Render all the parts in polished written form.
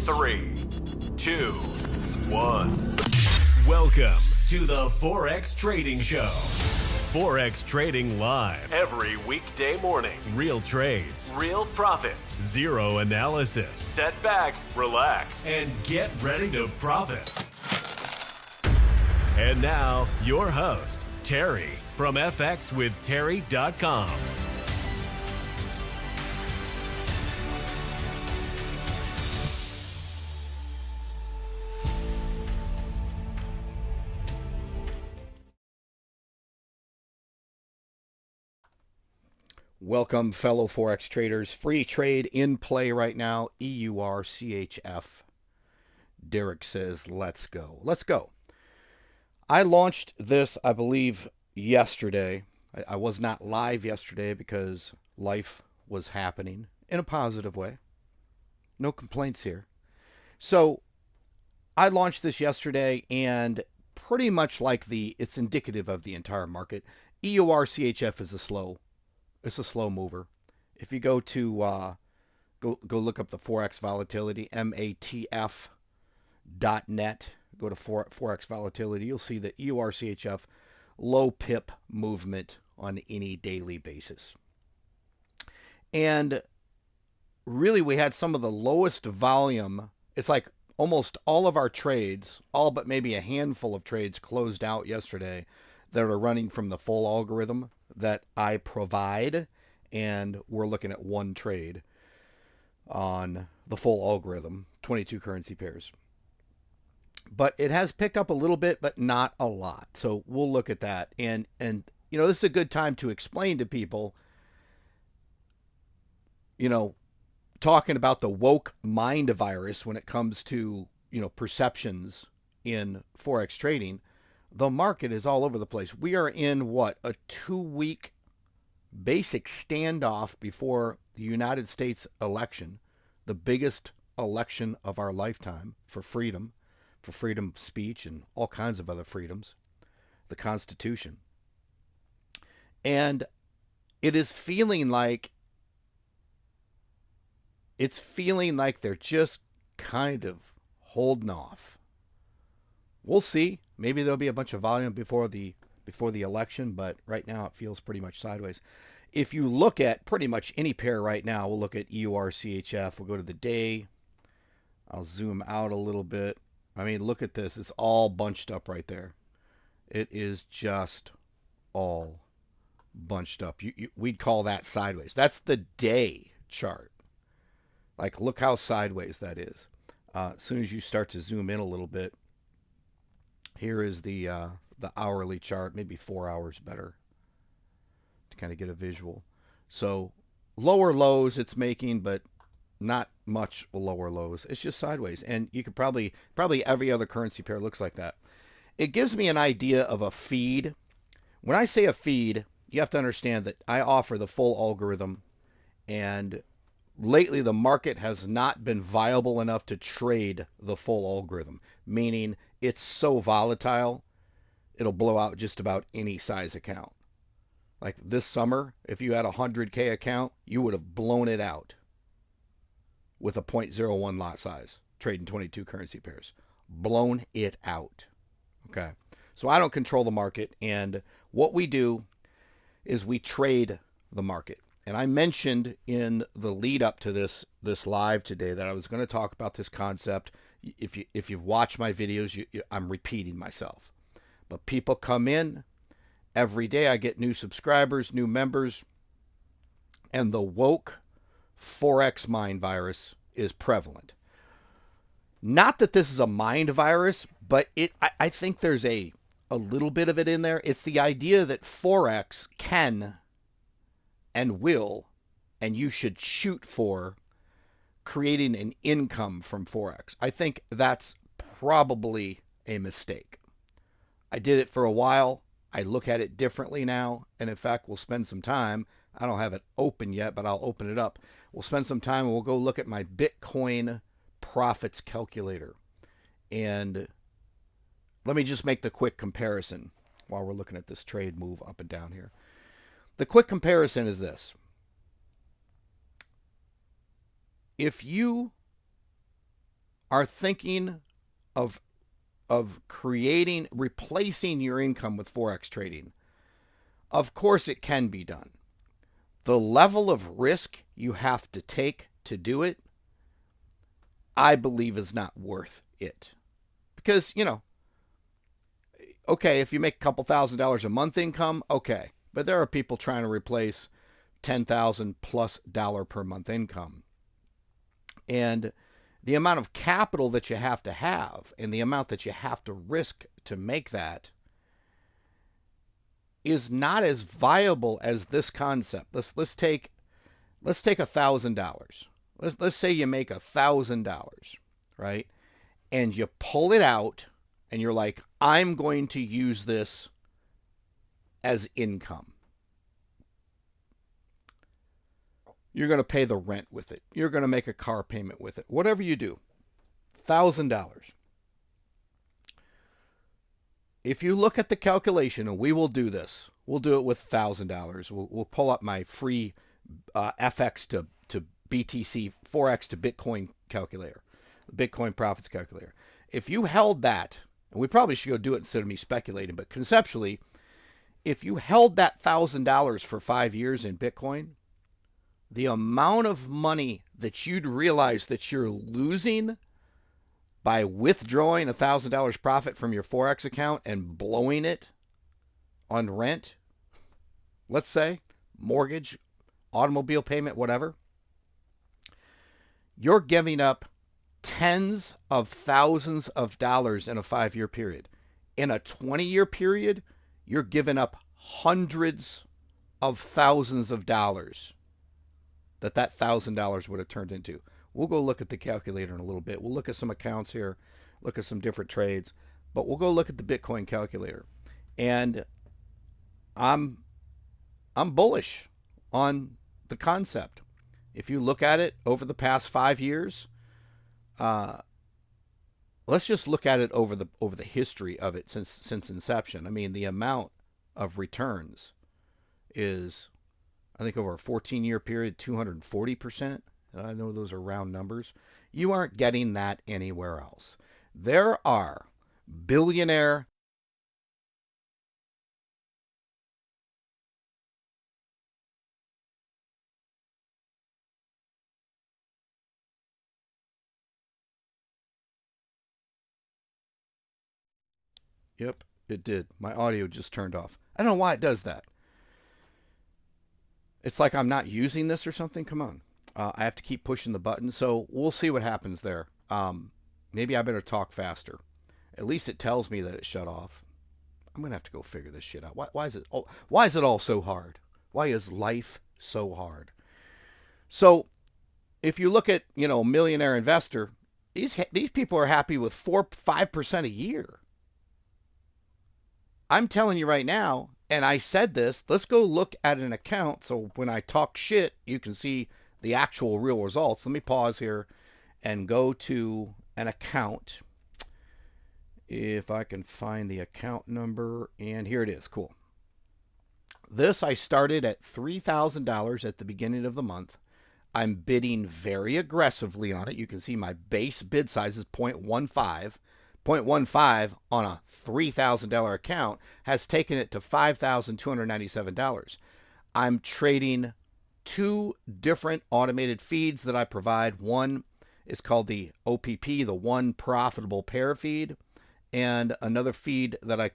3, 2, 1. Welcome to the Forex Trading Show. Forex trading live every weekday morning. Real trades, real profits, zero analysis. Set back, relax, and get ready to profit. And now, your host, Terry from FXWithTerry.com. Welcome, fellow Forex traders. Free trade in play right now. EURCHF. Derek says, let's go. Let's go. I launched this, I believe, yesterday. I was not live yesterday because life was happening in a positive way. No complaints here. So I launched this yesterday, and pretty much like it's indicative of the entire market. EURCHF is a slow mover. If you go to go look up the Forex volatility, matf.net, go to Forex volatility, you'll see that EURCHF low pip movement on any daily basis. And really, we had some of the lowest volume. It's like almost all of our trades, all but maybe a handful of trades, closed out yesterday that are running from the full algorithm that I provide, and we're looking at one trade on the full algorithm, 22 currency pairs. But it has picked up a little bit, but not a lot. So we'll look at that. And you know, this is a good time to explain to people, you know, talking about the woke mind virus when it comes to, you know, perceptions in Forex trading. The market is all over the place. We are in what, a 2-week basic standoff before the United States election, the biggest election of our lifetime for freedom of speech and all kinds of other freedoms, the Constitution. And it is feeling like they're just kind of holding off. We'll see. Maybe there'll be a bunch of volume before the election, but right now it feels pretty much sideways. If you look at pretty much any pair right now, we'll look at EURCHF. We'll go to the day. I'll zoom out a little bit. I mean, look at this. It's all bunched up right there. It is just all bunched up. We'd call that sideways. That's the day chart. Like, look how sideways that is. As soon as you start to zoom in a little bit, here is the hourly chart, maybe 4 hours better to kind of get a visual. So lower lows it's making, but not much lower lows. It's just sideways. And you could probably every other currency pair looks like that. It gives me an idea of a feed. When I say a feed, you have to understand that I offer the full algorithm, and lately the market has not been viable enough to trade the full algorithm, meaning it's so volatile, it'll blow out just about any size account. Like this summer, if you had a 100K account, you would have blown it out with a 0.01 lot size, trading 22 currency pairs. Blown it out. Okay. So I don't control the market, and what we do is we trade the market. And I mentioned in the lead up to this live today that I was going to talk about this concept. If you've watched my videos, I'm repeating myself. But people come in every day. I get new subscribers, new members, and the woke Forex mind virus is prevalent. Not that this is a mind virus, but I think there's a little bit of it in there. It's the idea that Forex can and will, and you should shoot for creating an income from Forex. I think that's probably a mistake. I did it for a while. I look at it differently now. And in fact, we'll spend some time. I don't have it open yet, but I'll open it up. We'll spend some time and we'll go look at my Bitcoin profits calculator. And let me just make the quick comparison while we're looking at this trade move up and down here. The quick comparison is this. If you are thinking of replacing your income with Forex trading, of course it can be done. The level of risk you have to take to do it, I believe, is not worth it. Because, okay, if you make a couple $1,000s a month income, okay. But there are people trying to replace $10,000 plus per month income. And the amount of capital that you have and the amount that you have to risk to make that is not as viable as this concept. Let's take $1,000. Let's say you make $1,000, right? And you pull it out and you're like, I'm going to use this as income. You're going to pay the rent with it. You're going to make a car payment with it. Whatever you do, $1,000. If you look at the calculation, and we will do this, we'll do it with $1,000. We'll pull up my free FX to BTC, Forex to Bitcoin calculator, the Bitcoin profits calculator. If you held that, and we probably should go do it instead of me speculating, but conceptually, if you held that $1,000 for 5 years in Bitcoin, the amount of money that you'd realize that you're losing by withdrawing $1,000 profit from your Forex account and blowing it on rent, let's say, mortgage, automobile payment, whatever, you're giving up tens of thousands of dollars in a 5-year period. In a 20-year period, you're giving up hundreds of thousands of dollars that $1,000 would have turned into. We'll go look at the calculator in a little bit. We'll look at some accounts here, look at some different trades, but we'll go look at the Bitcoin calculator. And I'm bullish on the concept. If you look at it over the past 5 years, let's just look at it over the history of it since inception. I mean, the amount of returns is, I think, over a 14-year period, 240%. And I know those are round numbers. You aren't getting that anywhere else. There are billionaire Yep, it did. My audio just turned off. I don't know why it does that. It's like I'm not using this or something. Come on. I have to keep pushing the button. So we'll see what happens there. Maybe I better talk faster. At least it tells me that it shut off. I'm going to have to go figure this shit out. Why is it all so hard? Why is life so hard? So if you look at, Millionaire Investor, these people are happy with 4-5% a year. I'm telling you right now, and I said this, let's go look at an account so when I talk shit, you can see the actual real results. Let me pause here and go to an account. If I can find the account number, and here it is. Cool. This I started at $3,000 at the beginning of the month. I'm bidding very aggressively on it. You can see my base bid size is 0.15. 0.15 on a $3,000 account has taken it to $5,297. I'm trading 2 different automated feeds that I provide. One is called the OPP, the one profitable pair feed, and another feed that I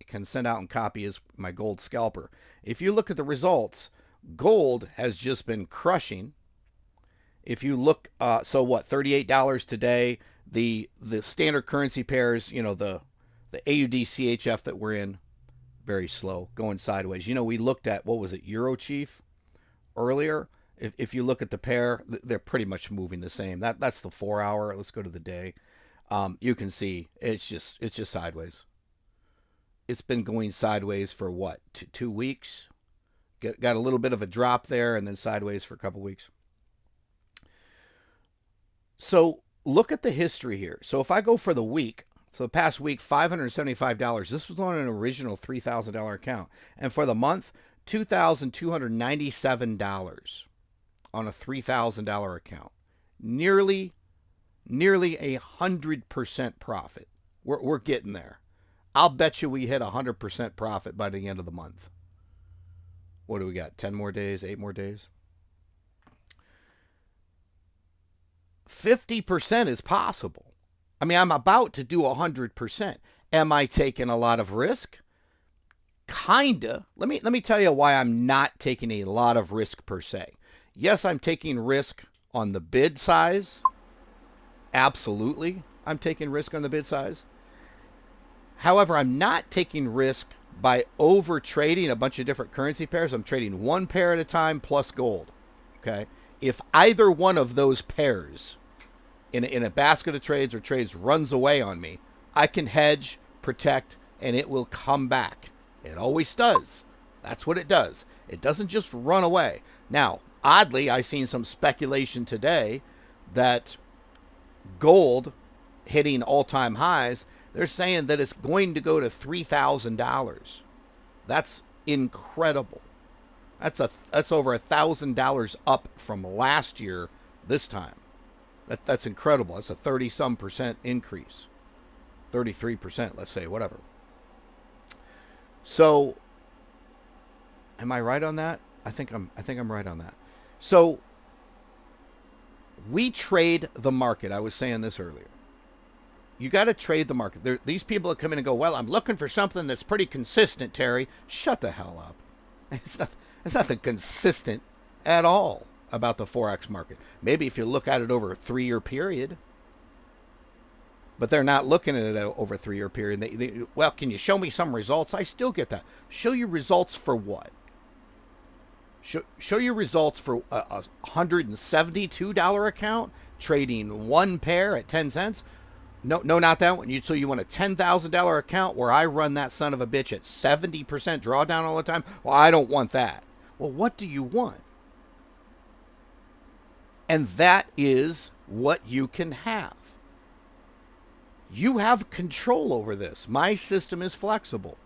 can send out and copy is my gold scalper. If you look at the results, gold has just been crushing. If you look, so what, $38 today. The standard currency pairs, the AUD CHF that we're in, very slow, going sideways. We looked at, what was it, Euro Chief earlier. If you look at the pair, they're pretty much moving the same. That's the 4 hour. Let's go to the day. You can see it's just sideways. It's been going sideways for what, 2 weeks? Got a little bit of a drop there and then sideways for a couple weeks. So look at the history here. So if I go for the week, so the past week, $575. This was on an original $3,000 account. And for the month, $2,297 on a $3,000 account. Nearly nearly 100% profit. We're getting there. I'll bet you we hit 100% profit by the end of the month. What do we got? 10 more days, 8 more days? 50% is possible. I mean, I'm about to do 100%. Am I taking a lot of risk? Kinda. Let me tell you why I'm not taking a lot of risk per se. Yes, I'm taking risk on the bid size. Absolutely, I'm taking risk on the bid size. However, I'm not taking risk by over trading a bunch of different currency pairs. I'm trading one pair at a time plus gold. Okay. If either one of those pairs in a basket of trades or trades runs away on me, I can hedge, protect, and it will come back. It always does. That's what it does. It doesn't just run away. Now, oddly, I've seen some speculation today that gold hitting all-time highs, they're saying that it's going to go to $3,000. That's incredible. That's over $1,000 up from last year this time. That's incredible. That's a 30-some% increase. 33%, let's say, whatever. So, am I right on that? I think I'm right on that. So, we trade the market. I was saying this earlier. You got to trade the market. These people that come in and go, well, I'm looking for something that's pretty consistent, Terry. Shut the hell up. It's nothing consistent at all about the Forex market. Maybe if you look at it over a 3-year period. But they're not looking at it over a 3-year period. Well, can you show me some results? I still get that. Show you results for what? Show you results for a $172 account trading one pair at 10 cents? No, not that one. So you want a $10,000 account where I run that son of a bitch at 70% drawdown all the time? Well, I don't want that. Well, what do you want? And that is what you can have. You have control over this. My system is flexible.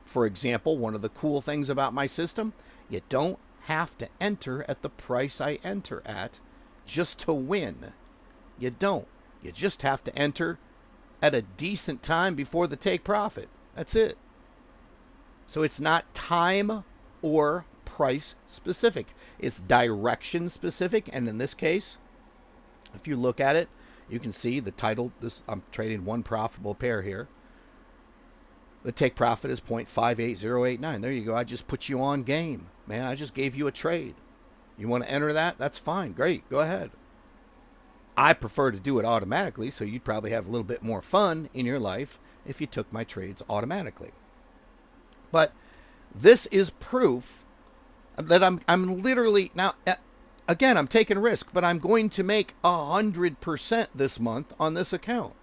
For example, one of the cool things about my system, you don't have to enter at the price I enter at just to win. You don't. You just have to enter at a decent time before the take profit. That's it. So it's not time or price specific. It's direction specific. And in this case, if you look at it, you can see the title. I'm trading one profitable pair here. The take profit is 0.58089. There you go. I just put you on game, man. I just gave you a trade. You want to enter that? That's fine. Great. Go ahead. I prefer to do it automatically, so you'd probably have a little bit more fun in your life if you took my trades automatically. But this is proof that I'm literally now. Again, I'm taking risk, but I'm going to make 100% this month on this account.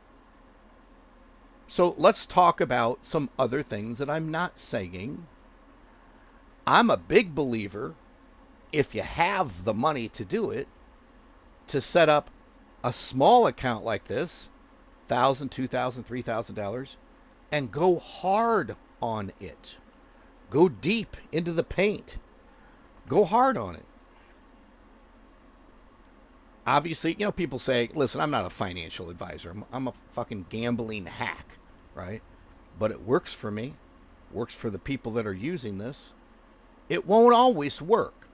So let's talk about some other things that I'm not saying. I'm a big believer, if you have the money to do it, to set up a small account like this, $1,000, $2,000, $3,000, and go hard on it. Go deep into the paint. Go hard on it. Obviously, people say, listen, I'm not a financial advisor. I'm a fucking gambling hack, right? But it works for me. Works for the people that are using this. It won't always work.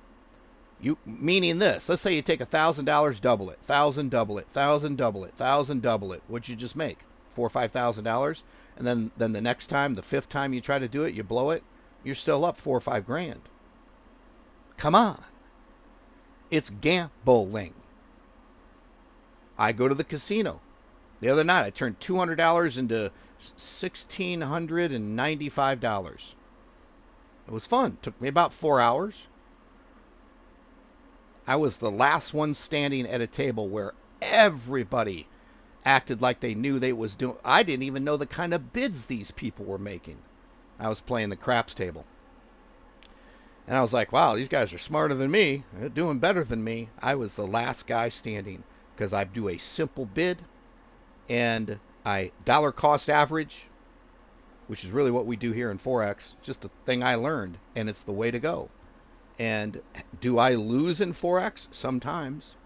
Meaning this, let's say you take $1,000, double it, 1,000, double it, 1,000, double it, 1,000, double it. What'd you just make? $4,000 or $5,000? And then the next time, the fifth time you try to do it, you blow it, you're still up $4,000 or $5,000. Come on. It's gambling. I go to the casino. The other night, I turned $200 into $1,695. It was fun. Took me about 4 hours. I was the last one standing at a table where everybody acted like they knew they was doing. I didn't even know the kind of bids these people were making. I was playing the craps table. And I was like, wow, these guys are smarter than me. They're doing better than me. I was the last guy standing because I do a simple bid and I dollar cost average, which is really what we do here in Forex. Just a thing I learned, and it's the way to go. And do I lose in Forex? Sometimes.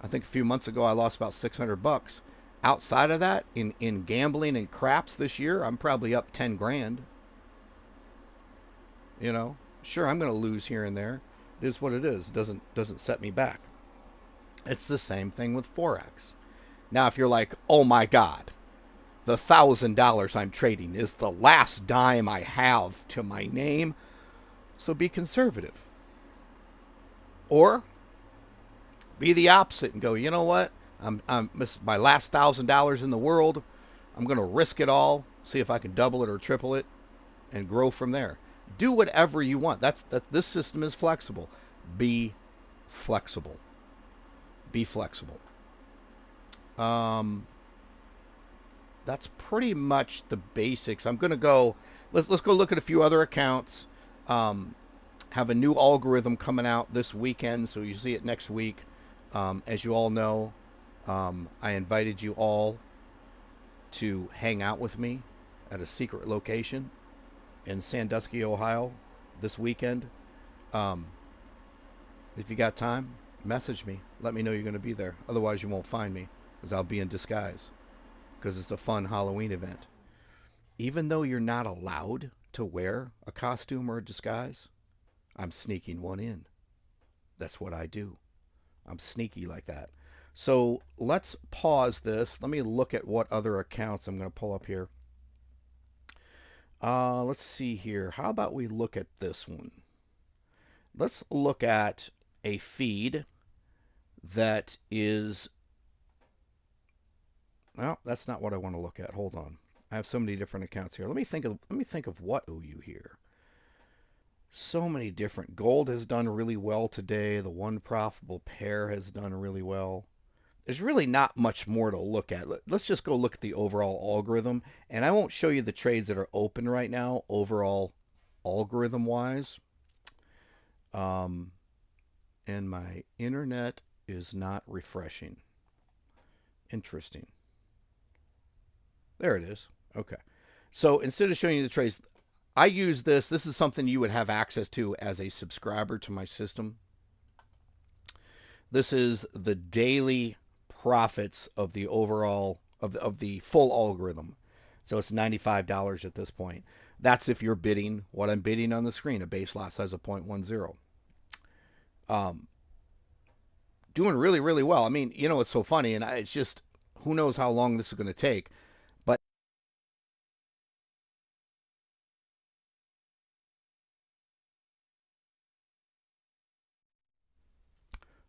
I think a few months ago I lost about 600 bucks. Outside of that, in gambling and craps this year, I'm probably up 10 grand. You know, sure, I'm going to lose here and there. It is what it is. It doesn't set me back. It's the same thing with Forex. Now, if you're like, oh my God, the $1,000 I'm trading is the last dime I have to my name, so be conservative. Or be the opposite and go, you know what? This is my last $1,000 in the world. I'm going to risk it all, see if I can double it or triple it, and grow from there. Do whatever you want. This system is flexible. Be flexible. Be flexible. That's pretty much the basics. I'm going to go. Let's go look at a few other accounts. Have a new algorithm coming out this weekend, so you see it next week. As you all know, I invited you all to hang out with me at a secret location in Sandusky, Ohio this weekend. If you got time, message me. Let me know you're going to be there. Otherwise, you won't find me, because I'll be in disguise, because it's a fun Halloween event. Even though you're not allowed to wear a costume or a disguise, I'm sneaking one in. That's what I do. I'm sneaky like that. So let's pause this. Let me look at what other accounts I'm going to pull up here. Let's see here. How about we look at this one? Let's look at a feed that is... Well, that's not what I want to look at. Hold on. I have so many different accounts here. Let me think of what owe you here. So many different. Gold has done really well today. The one profitable pair has done really well. There's really not much more to look at. Let's just go look at the overall algorithm. And I won't show you the trades that are open right now, overall algorithm-wise. And my internet is not refreshing. Interesting. There it is. Okay. So instead of showing you the trades, I use this. This is something you would have access to as a subscriber to my system. This is the daily profits of the overall, of the full algorithm. So it's $95 at this point. That's if you're bidding what I'm bidding on the screen, a base lot size of 0.10. Doing really, really well. I mean, you know, it's so funny, and it's just, who knows how long this is going to take. But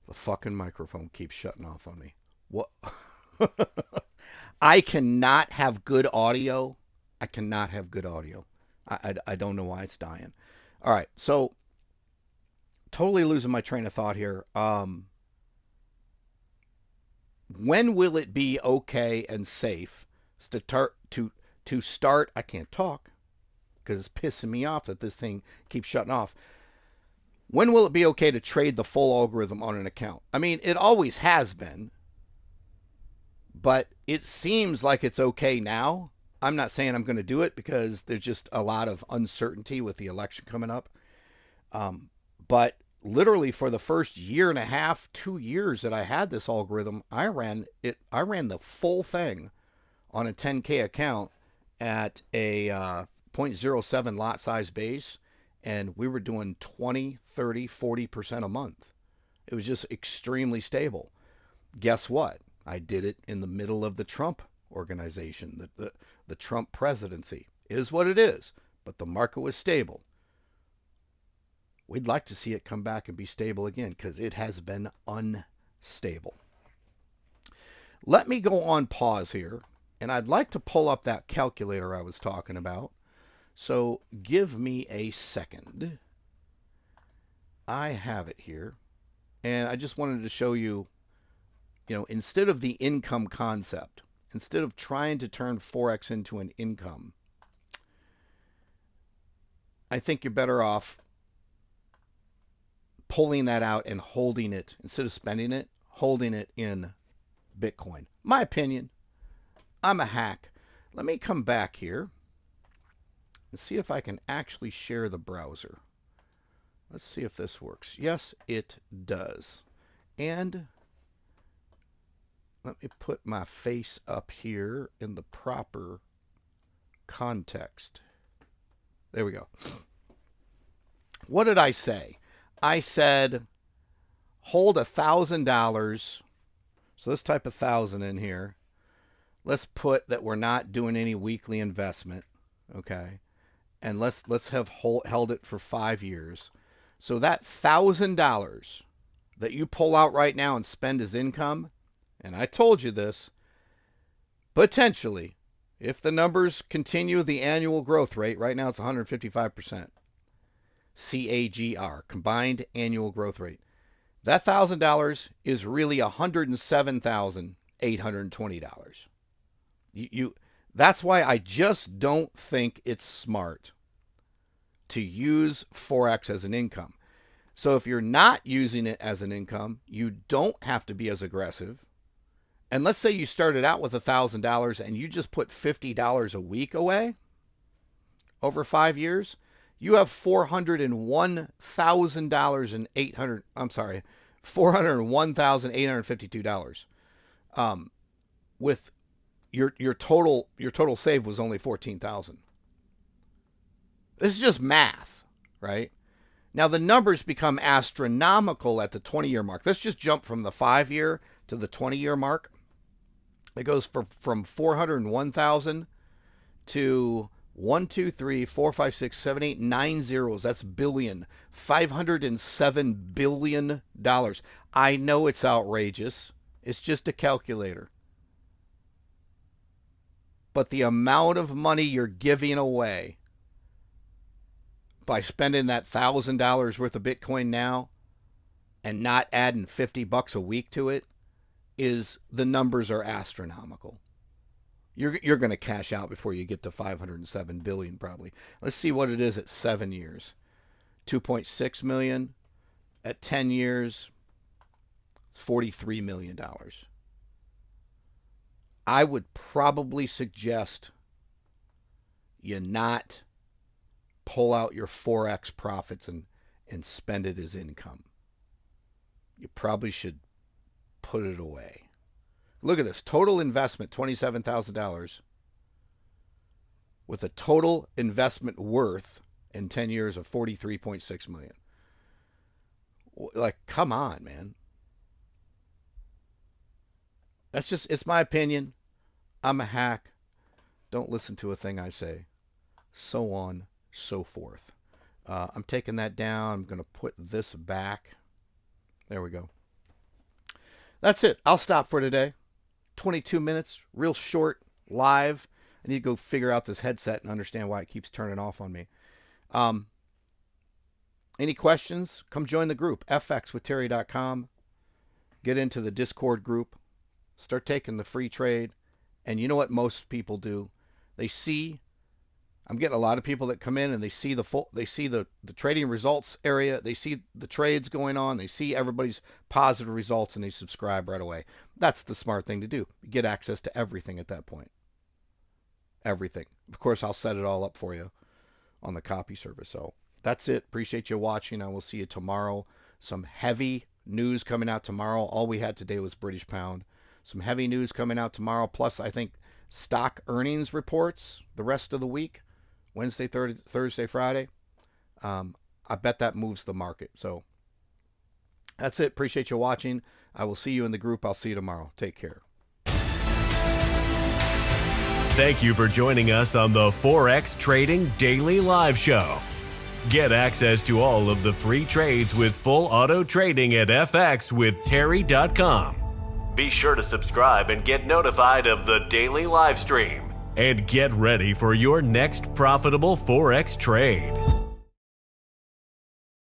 the fucking microphone keeps shutting off on me. What? I cannot have good audio. I cannot have good audio. I don't know why it's dying. All right, so totally losing my train of thought here. When will it be okay and safe to start? I can't talk because it's pissing me off that this thing keeps shutting off. When will it be okay to trade the full algorithm on an account? I mean, it always has been, but it seems like it's okay now. I'm not saying I'm going to do it because there's just a lot of uncertainty with the election coming up. But literally for the first year and a half, 2 years that I had this algorithm, I ran the full thing on a 10K account at a 0.07 lot size base, and we were doing 20, 30, 40% a month. It was just extremely stable. Guess what? I did it in the middle of the Trump organization. The Trump presidency is what it is, but the market was stable. We'd like to see it come back and be stable again because it has been unstable. Let me go on pause here, and I'd like to pull up that calculator I was talking about. So give me a second. I have it here, and I just wanted to show you, instead of the income concept, instead of trying to turn Forex into an income, I think you're better off pulling that out and holding it, instead of spending it, holding it in Bitcoin. My opinion. I'm a hack. Let me come back here and see if I can actually share the browser. Let's see if this works. Yes, it does. And let me put my face up here in the proper context. There we go. What did I say? I said hold $1,000. So let's type 1,000 in here. Let's put that we're not doing any weekly investment, okay? And let's have held it for 5 years. So that $1,000 that you pull out right now and spend as income, and I told you this, potentially, if the numbers continue the annual growth rate, right now it's 155%, CAGR, combined annual growth rate. That $1,000 is really $107,820. That's why I just don't think it's smart to use Forex as an income. So if you're not using it as an income, you don't have to be as aggressive. And let's say you started out with $1,000 and you just put $50 a week away over 5 years, you have $401,852. With your total save was only $14,000. This is just math, right? Now the numbers become astronomical at the 20-year mark. Let's just jump from the 5-year to the 20-year mark. It goes from 401,000 to 1, 2, 3, 4, 5, 6, 7, 8, 9 zeros. That's billion. $507 billion. I know it's outrageous. It's just a calculator. But the amount of money you're giving away by spending that $1,000 worth of Bitcoin now and not adding $50 a week to it is, the numbers are astronomical. You're going to cash out before you get to 507 billion probably. Let's see what it is at 7 years. 2.6 million. At 10 years, it's $43 million. I would probably suggest you not pull out your Forex profits and spend it as income. You probably should put it away. Look at this. Total investment, $27,000, with a total investment worth in 10 years of $43.6 million. Like, come on, man. That's just, it's my opinion. I'm a hack. Don't listen to a thing I say. So on, so forth. I'm taking that down. I'm going to put this back. There we go. That's it. I'll stop for today. 22 minutes, real short, live. I need to go figure out this headset and understand why it keeps turning off on me. Any questions? Come join the group, fxwithterry.com. Get into the Discord group. Start taking the free trade. And you know what most people do? They see, I'm getting a lot of people that come in and they see the trading results area. They see the trades going on. They see everybody's positive results and they subscribe right away. That's the smart thing to do. Get access to everything at that point. Everything. Of course, I'll set it all up for you on the copy service. So that's it. Appreciate you watching. I will see you tomorrow. Some heavy news coming out tomorrow. All we had today was British pound. Some heavy news coming out tomorrow. Plus, I think stock earnings reports the rest of the week. Wednesday, Thursday, Friday. I bet that moves the market. So that's it. Appreciate you watching. I will see you in the group. I'll see you tomorrow. Take care. Thank you for joining us on the Forex Trading Daily Live Show. Get access to all of the free trades with full auto trading at fxwithterry.com. Be sure to subscribe and get notified of the daily live stream. And get ready for your next profitable Forex trade.